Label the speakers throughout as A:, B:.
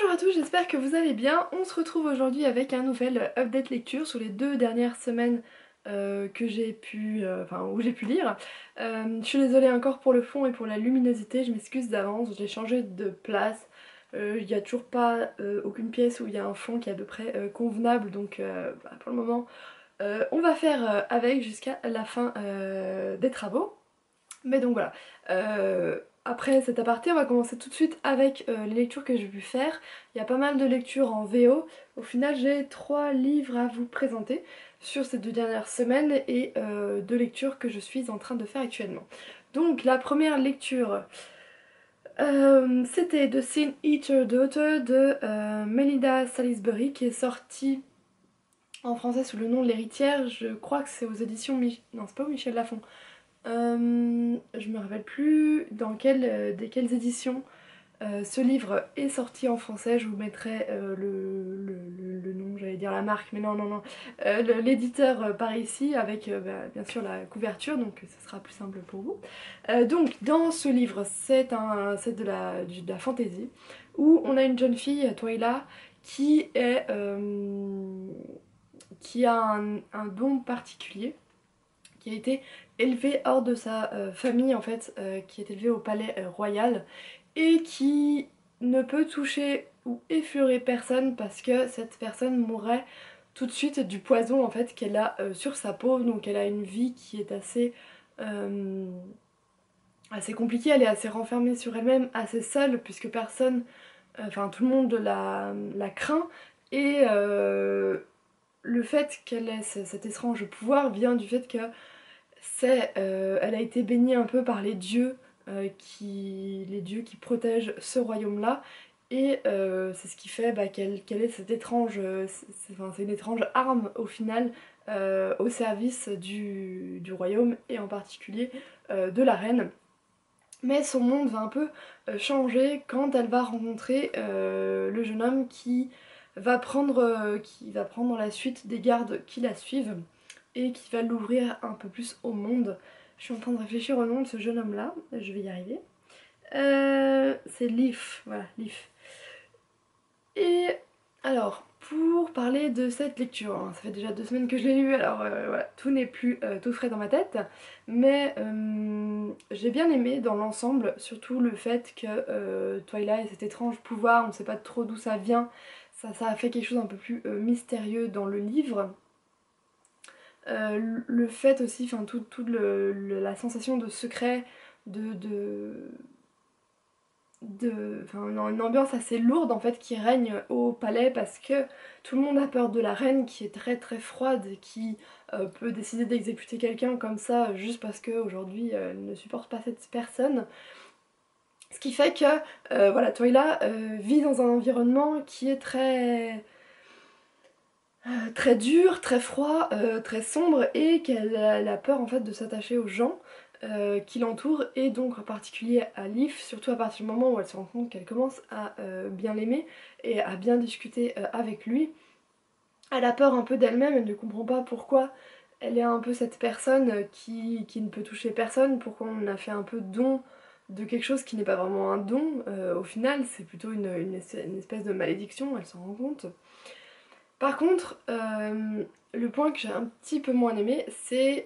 A: Bonjour à tous, j'espère que vous allez bien. On se retrouve aujourd'hui avec un nouvel update lecture sur les 2 dernières semaines que j'ai pu, où j'ai pu lire. Je suis désolée encore pour le fond et pour la luminosité, je m'excuse d'avance, j'ai changé de place. Il n'y a toujours pas aucune pièce où il y a un fond qui est à peu près convenable, donc pour le moment on va faire avec jusqu'à la fin des travaux. Mais donc voilà, après cet aparté, on va commencer tout de suite avec les lectures que j'ai pu faire. Il y a pas mal de lectures en VO. Au final, j'ai 3 livres à vous présenter sur ces 2 dernières semaines et 2 lectures que je suis en train de faire actuellement. Donc la première lecture, c'était The Sin Eater Daughter de Melinda Salisbury qui est sortie en français sous le nom de L'Héritière. Je crois que c'est aux éditions Non, c'est pas au Michel Lafon. Je me rappelle plus dans quelles éditions ce livre est sorti en français. Je vous mettrai le nom, j'allais dire la marque, mais non, non, non. L'éditeur par ici avec bien sûr la couverture, donc ce sera plus simple pour vous. Donc dans ce livre, c'est de la fantasy où on a une jeune fille, Twyla, qui a un don particulier, qui a été élevée hors de sa famille en fait, qui est élevée au palais royal et qui ne peut toucher ou effleurer personne parce que cette personne mourrait tout de suite du poison en fait qu'elle a sur sa peau. Donc elle a une vie qui est euh, assez compliquée, elle est assez renfermée sur elle-même, assez seule puisque personne, enfin tout le monde la craint et le fait qu'elle ait cet étrange pouvoir vient du fait que elle a été bénie un peu par les dieux qui protègent ce royaume-là. Et c'est ce qui fait qu'elle ait cette étrange, c'est une étrange arme au final au service du royaume et en particulier de la reine. Mais son monde va un peu changer quand elle va rencontrer le jeune homme qui va prendre la suite des gardes qui la suivent et qui va l'ouvrir un peu plus au monde. Je suis en train de réfléchir au nom de ce jeune homme-là, je vais y arriver. C'est Leaf, voilà, Leaf. Et alors, pour parler de cette lecture, hein, ça fait déjà 2 semaines que je l'ai lu, alors voilà, tout n'est plus tout frais dans ma tête, mais j'ai bien aimé dans l'ensemble, surtout le fait que Twilight ait cet étrange pouvoir, on ne sait pas trop d'où ça vient, ça a fait quelque chose un peu plus mystérieux dans le livre. Le fait aussi, enfin toute la sensation de secret, enfin une ambiance assez lourde en fait qui règne au palais parce que tout le monde a peur de la reine qui est très très froide et qui peut décider d'exécuter quelqu'un comme ça juste parce qu'aujourd'hui elle ne supporte pas cette personne. Ce qui fait que voilà, Twyla vit dans un environnement qui est très dur, très froid, très sombre et qu'elle a peur en fait de s'attacher aux gens qui l'entourent et donc en particulier à Leaf, surtout à partir du moment où elle se rend compte qu'elle commence à bien l'aimer et à bien discuter avec lui. Elle a peur un peu d'elle-même, elle ne comprend pas pourquoi elle est un peu cette personne qui ne peut toucher personne, pourquoi on a fait un peu don de quelque chose qui n'est pas vraiment un don. Au final c'est plutôt une espèce de malédiction, elle s'en rend compte. Par contre, le point que j'ai un petit peu moins aimé, c'est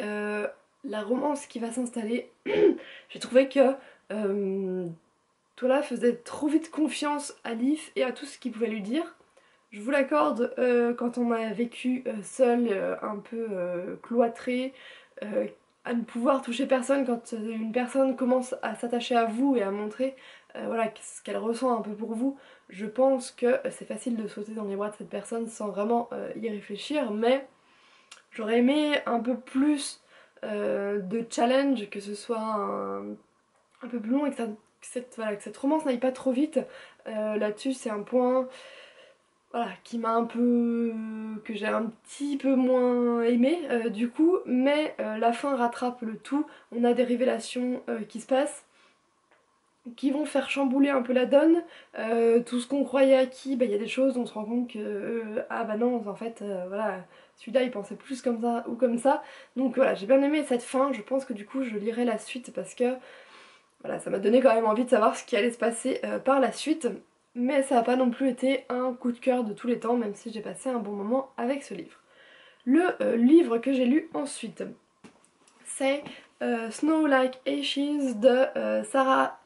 A: la romance qui va s'installer. J'ai trouvé que Tola faisait trop vite confiance à Leaf et à tout ce qu'il pouvait lui dire. Je vous l'accorde, quand on a vécu seul, un peu cloîtré, euh, à ne pouvoir toucher personne, quand une personne commence à s'attacher à vous et à montrer voilà, ce qu'elle ressent un peu pour vous, je pense que c'est facile de sauter dans les bras de cette personne sans vraiment y réfléchir, mais j'aurais aimé un peu plus de challenge, que ce soit un peu plus long et que cette romance n'aille pas trop vite. Là-dessus, c'est un point voilà, qui m'a un peu... que j'ai un petit peu moins aimé du coup, mais la fin rattrape le tout. On a des révélations qui se passent, qui vont faire chambouler un peu la donne. Tout ce qu'on croyait acquis, bah, y a des choses dont on se rend compte que ah bah non, en fait, voilà, celui-là il pensait plus comme ça ou comme ça. Donc voilà, j'ai bien aimé cette fin, je pense que du coup je lirai la suite parce que voilà, ça m'a donné quand même envie de savoir ce qui allait se passer par la suite. mais ça n'a pas non plus été un coup de cœur de tous les temps, même si j'ai passé un bon moment avec ce livre. Le livre que j'ai lu ensuite, c'est Snow Like Ashes de Sarah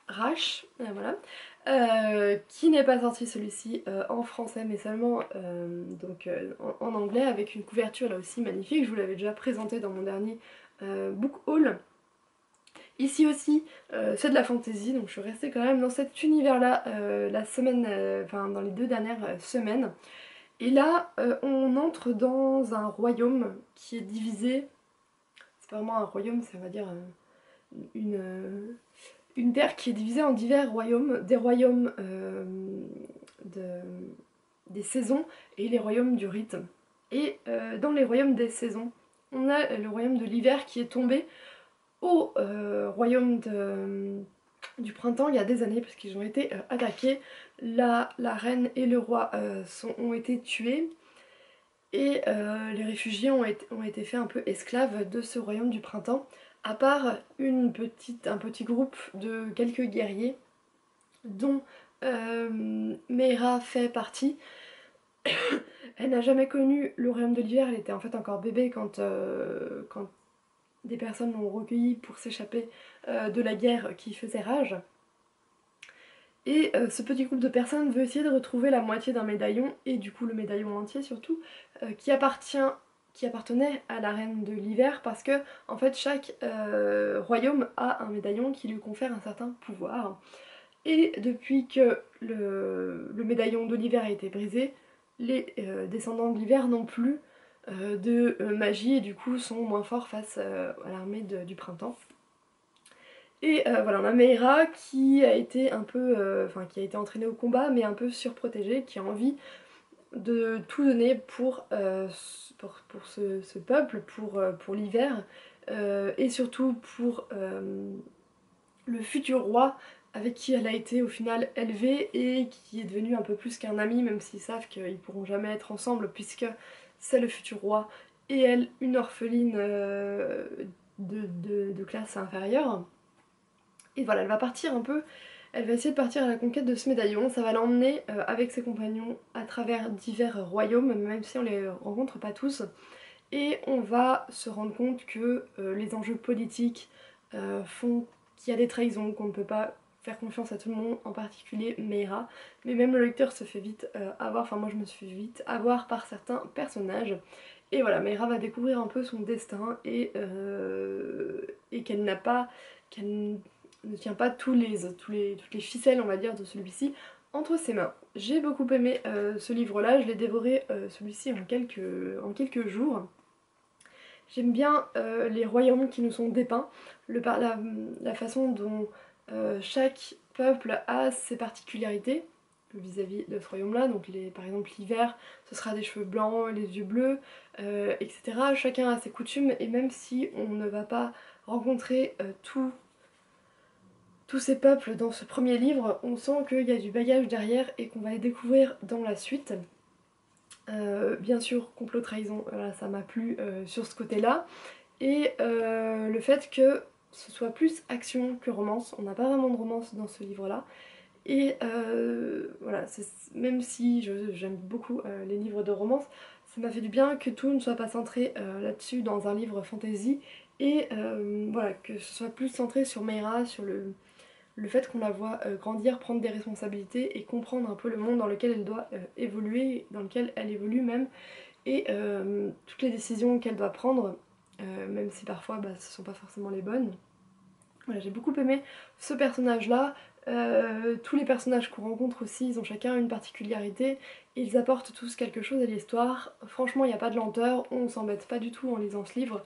A: Rash, voilà, qui n'est pas sorti celui-ci en français mais seulement en anglais, avec une couverture là aussi magnifique. Je vous l'avais déjà présenté dans mon dernier book haul. Ici aussi c'est de la fantasy, donc je suis restée quand même dans cet univers là la semaine, enfin dans les 2 dernières semaines. Et là on entre dans un royaume qui est divisé, c'est pas vraiment un royaume, c'est on va dire une terre qui est divisée en divers royaumes, des royaumes de, des saisons et les royaumes du rythme. Et dans les royaumes des saisons, on a le royaume de l'hiver qui est tombé au royaume du printemps il y a des années parce qu'ils ont été attaqués. La reine et le roi ont été tués et les réfugiés ont été faits un peu esclaves de ce royaume du printemps, à part un petit groupe de quelques guerriers dont Meira fait partie. Elle n'a jamais connu le royaume de l'hiver, elle était en fait encore bébé quand des personnes l'ont recueillie pour s'échapper de la guerre qui faisait rage. Et ce petit groupe de personnes veut essayer de retrouver la moitié d'un médaillon, et du coup le médaillon entier surtout, qui appartenait à la reine de l'hiver, parce que en fait chaque royaume a un médaillon qui lui confère un certain pouvoir. Et depuis que le médaillon de l'hiver a été brisé, les descendants de l'hiver n'ont plus de magie et du coup sont moins forts face à l'armée du printemps. Et voilà, on a Meira qui a été un peu, qui a été entraînée au combat, mais un peu surprotégée, qui a envie de tout donner pour ce peuple, pour l'hiver, et surtout pour le futur roi avec qui elle a été au final élevée et qui est devenu un peu plus qu'un ami, même s'ils savent qu'ils pourront jamais être ensemble puisque c'est le futur roi et elle une orpheline de classe inférieure. Et voilà, elle va partir un peu, elle va essayer de partir à la conquête de ce médaillon. Ça va l'emmener avec ses compagnons à travers divers royaumes, même si on les rencontre pas tous. Et on va se rendre compte que les enjeux politiques font qu'il y a des trahisons, qu'on ne peut pas faire confiance à tout le monde, en particulier Meira. Mais même le lecteur se fait vite avoir, enfin moi je me suis fait vite avoir par certains personnages. Et voilà, Meira va découvrir un peu son destin et qu'elle n'a pas, qu'elle ne tient pas toutes les ficelles, on va dire, de celui-ci entre ses mains. J'ai beaucoup aimé ce livre-là, je l'ai dévoré celui-ci en quelques jours. J'aime bien les royaumes qui nous sont dépeints, la façon dont chaque peuple a ses particularités vis-à-vis de ce royaume-là. Donc par exemple l'hiver, ce sera des cheveux blancs, les yeux bleus, etc. Chacun a ses coutumes et même si on ne va pas rencontrer tous ces peuples dans ce premier livre, on sent qu'il y a du bagage derrière et qu'on va les découvrir dans la suite. Bien sûr, complot trahison, voilà, ça m'a plu sur ce côté-là. Et le fait que ce soit plus action que romance, on n'a pas vraiment de romance dans ce livre-là. Et voilà, même si j'aime beaucoup les livres de romance, ça m'a fait du bien que tout ne soit pas centré là-dessus dans un livre fantasy. Et voilà, que ce soit plus centré sur Meira, sur le fait qu'on la voit grandir, prendre des responsabilités et comprendre un peu le monde dans lequel elle doit évoluer, dans lequel elle évolue même, et toutes les décisions qu'elle doit prendre, même si parfois ce ne sont pas forcément les bonnes. Voilà, j'ai beaucoup aimé ce personnage-là. Tous les personnages qu'on rencontre aussi, ils ont chacun une particularité, ils apportent tous quelque chose à l'histoire. Franchement, il n'y a pas de lenteur, on s'embête pas du tout en lisant ce livre.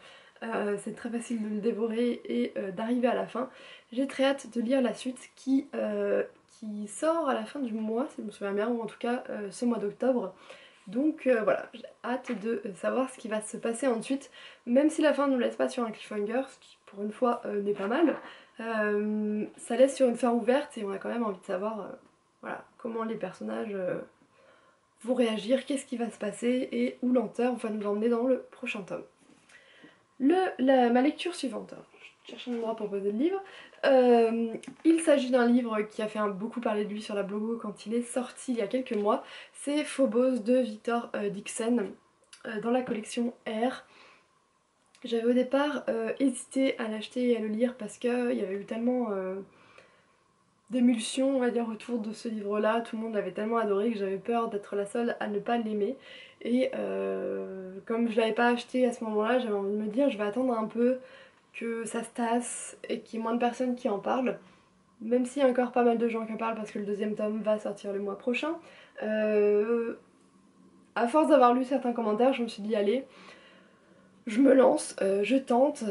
A: C'est très facile de le dévorer et d'arriver à la fin. J'ai très hâte de lire la suite qui sort à la fin du mois, si je me souviens bien, ou en tout cas ce mois d'octobre. Donc voilà, j'ai hâte de savoir ce qui va se passer ensuite, même si la fin ne nous laisse pas sur un cliffhanger, ce qui pour une fois n'est pas mal. Ça laisse sur une fin ouverte et on a quand même envie de savoir voilà, comment les personnages vont réagir, qu'est-ce qui va se passer et où l'auteur va nous emmener dans le prochain tome. Ma lecture suivante. cherche un endroit pour poser le livre. Il s'agit d'un livre qui a fait beaucoup parler de lui sur la blogo quand il est sorti il y a quelques mois. C'est Phobos de Victor Dixon dans la collection R. J'avais au départ hésité à l'acheter et à le lire parce qu'il y avait eu tellement d'émulsion, on va dire, autour de ce livre-là. Tout le monde l'avait tellement adoré que j'avais peur d'être la seule à ne pas l'aimer. Et comme je l'avais pas acheté à ce moment-là, j'avais envie de me dire je vais attendre un peu que ça se tasse et qu'il y ait moins de personnes qui en parlent. Même s'il y a encore pas mal de gens qui en parlent parce que le deuxième tome va sortir le mois prochain. À force d'avoir lu certains commentaires, je me suis dit allez, je me lance, je tente.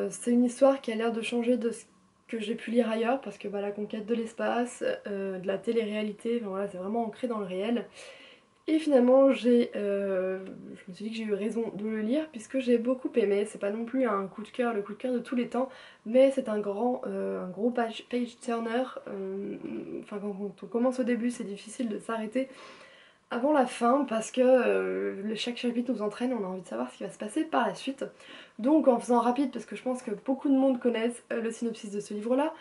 A: C'est une histoire qui a l'air de changer de ce que j'ai pu lire ailleurs parce que la conquête de l'espace, de la télé-réalité, enfin, voilà, c'est vraiment ancré dans le réel. Et finalement, je me suis dit que j'ai eu raison de le lire puisque j'ai beaucoup aimé. C'est pas non plus un coup de cœur, le coup de cœur de tous les temps, mais c'est un gros page turner. Enfin, quand on commence au début, c'est difficile de s'arrêter avant la fin parce que chaque chapitre nous entraîne, on a envie de savoir ce qui va se passer par la suite. Donc en faisant rapide, parce que je pense que beaucoup de monde connaissent le synopsis de ce livre-là,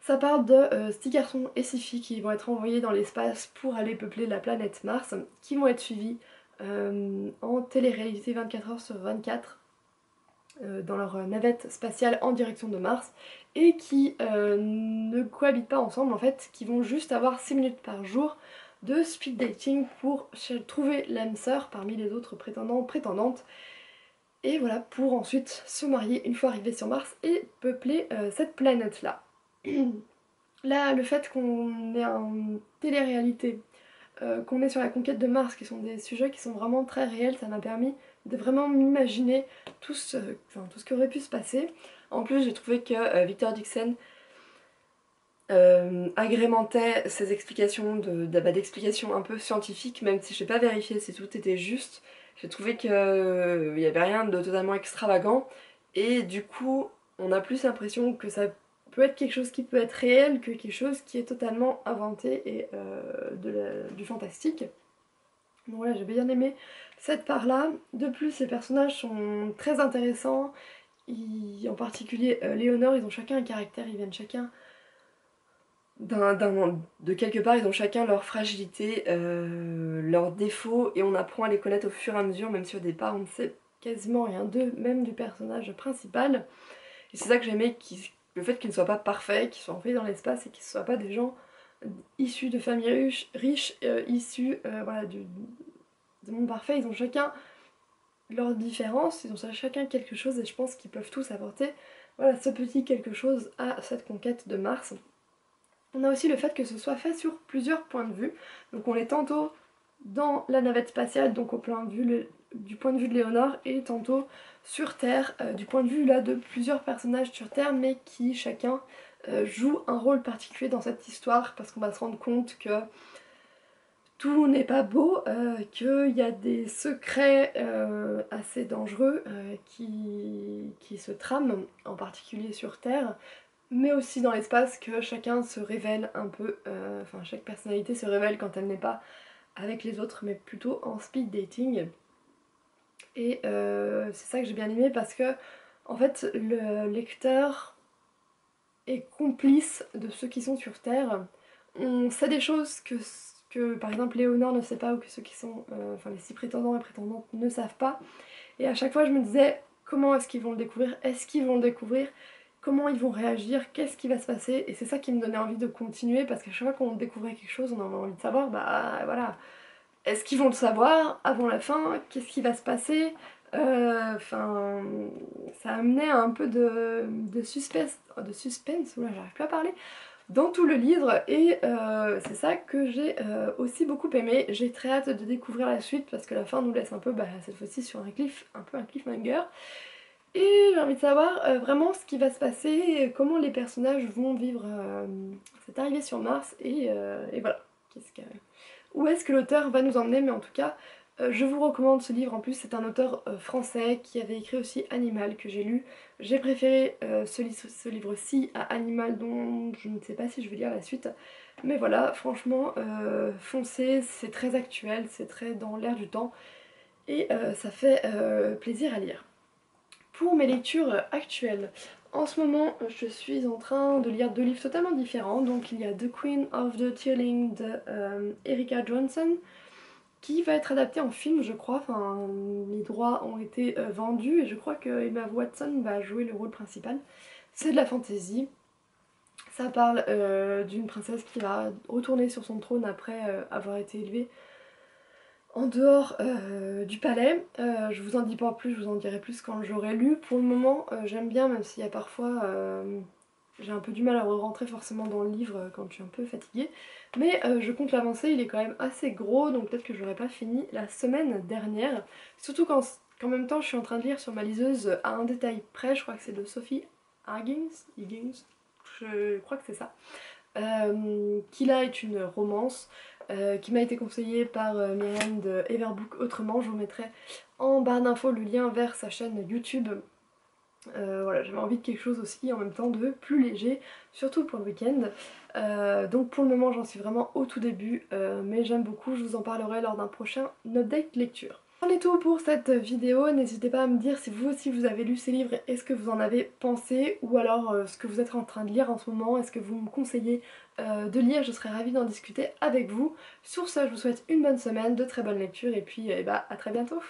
A: ça parle de 6 garçons et 6 filles qui vont être envoyés dans l'espace pour aller peupler la planète Mars, qui vont être suivis en télé-réalité 24 heures sur 24 dans leur navette spatiale en direction de Mars et qui ne cohabitent pas ensemble en fait, qui vont juste avoir 6 minutes par jour de speed dating pour trouver l'âme sœur parmi les autres prétendants, prétendantes et voilà, pour ensuite se marier une fois arrivés sur Mars et peupler cette planète-là. Là, le fait qu'on ait une télé-réalité, qu'on est sur la conquête de Mars, qui sont des sujets qui sont vraiment très réels, ça m'a permis de vraiment m'imaginer tout ce qui aurait pu se passer. En plus, j'ai trouvé que Victor Dixon agrémentait ses explications d'explications un peu scientifiques, même si je n'ai pas vérifié si tout était juste. J'ai trouvé qu'il n'y avait rien de totalement extravagant, et du coup, on a plus l'impression que ça peut être quelque chose qui peut être réel que quelque chose qui est totalement inventé et du fantastique. Donc voilà, j'ai bien aimé cette part-là. De plus, les personnages sont très intéressants. En particulier, Léonore, ils ont chacun un caractère, ils viennent chacun de quelque part, ils ont chacun leur fragilité, leurs défauts, et on apprend à les connaître au fur et à mesure, même si au départ on ne sait quasiment rien d'eux, même du personnage principal. Et c'est ça que j'aimais, le fait qu'ils ne soient pas parfaits, qu'ils soient envoyés dans l'espace et qu'ils ne soient pas des gens issus de familles riches, issus voilà, du monde parfait. Ils ont chacun leurs différences, ils ont chacun quelque chose et je pense qu'ils peuvent tous apporter voilà, ce petit quelque chose à cette conquête de Mars. On a aussi le fait que ce soit fait sur plusieurs points de vue. Donc on est tantôt dans la navette spatiale, donc du point de vue de Léonore, et tantôt sur Terre, du point de vue là de plusieurs personnages sur Terre, mais qui chacun joue un rôle particulier dans cette histoire, parce qu'on va se rendre compte que tout n'est pas beau, qu'il y a des secrets assez dangereux qui se trament, en particulier sur Terre, mais aussi dans l'espace, que chacun se révèle un peu, enfin chaque personnalité se révèle quand elle n'est pas avec les autres, mais plutôt en speed dating. Et c'est ça que j'ai bien aimé parce que, en fait, le lecteur est complice de ceux qui sont sur Terre. On sait des choses que par exemple Léonore ne sait pas, ou que ceux qui sont, enfin les 6 prétendants et prétendantes ne savent pas. Et à chaque fois je me disais, comment est-ce qu'ils vont le découvrir? Est-ce qu'ils vont le découvrir? Comment ils vont réagir? Qu'est-ce qui va se passer? Et c'est ça qui me donnait envie de continuer, parce qu'à chaque fois qu'on découvrait quelque chose, on avait envie de savoir, bah voilà, est-ce qu'ils vont le savoir avant la fin? Qu'est-ce qui va se passer? Enfin, ça amenait un peu de suspense, oula, j'arrive plus à parler, dans tout le livre, et c'est ça que j'ai aussi beaucoup aimé. J'ai très hâte de découvrir la suite parce que la fin nous laisse un peu, cette fois-ci sur un peu un cliffhanger. Et j'ai envie de savoir vraiment ce qui va se passer, comment les personnages vont vivre cette arrivée sur Mars, et voilà. Où est-ce que l'auteur va nous emmener, mais en tout cas, je vous recommande ce livre. En plus, c'est un auteur français qui avait écrit aussi Animal, que j'ai lu. J'ai préféré ce livre-ci à Animal, dont je ne sais pas si je vais lire la suite. Mais voilà, franchement, foncez, c'est très actuel, c'est très dans l'air du temps, et ça fait plaisir à lire. Pour mes lectures actuelles, En ce moment, je suis en train de lire 2 livres totalement différents. Donc il y a The Queen of the Tearling de Erika Johnson, qui va être adapté en film je crois, enfin les droits ont été vendus et je crois que Emma Watson va jouer le rôle principal. C'est de la fantasy, ça parle d'une princesse qui va retourner sur son trône après avoir été élevée en dehors du palais. Je vous en dis pas plus, je vous en dirai plus quand j'aurai lu. Pour le moment j'aime bien, même s'il y a parfois j'ai un peu du mal à re-rentrer forcément dans le livre quand je suis un peu fatiguée. Mais je compte l'avancer, il est quand même assez gros, donc peut-être que j'aurais pas fini la semaine dernière. Surtout qu'en même temps je suis en train de lire sur ma liseuse à un détail près, je crois que c'est de Sophie Higgins, je crois que c'est ça. Qui là est une romance qui m'a été conseillée par Myriam de Everbook Autrement. Je vous mettrai en barre d'infos le lien vers sa chaîne YouTube. Voilà, j'avais envie de quelque chose aussi en même temps de plus léger, surtout pour le week-end. Donc pour le moment j'en suis vraiment au tout début, mais j'aime beaucoup, je vous en parlerai lors d'un prochain update lecture. C'en est tout pour cette vidéo, n'hésitez pas à me dire si vous aussi vous avez lu ces livres et ce que vous en avez pensé, ou alors ce que vous êtes en train de lire en ce moment, est-ce que vous me conseillez de lire, je serais ravie d'en discuter avec vous. Sur ce, je vous souhaite une bonne semaine, de très bonnes lectures et puis à très bientôt.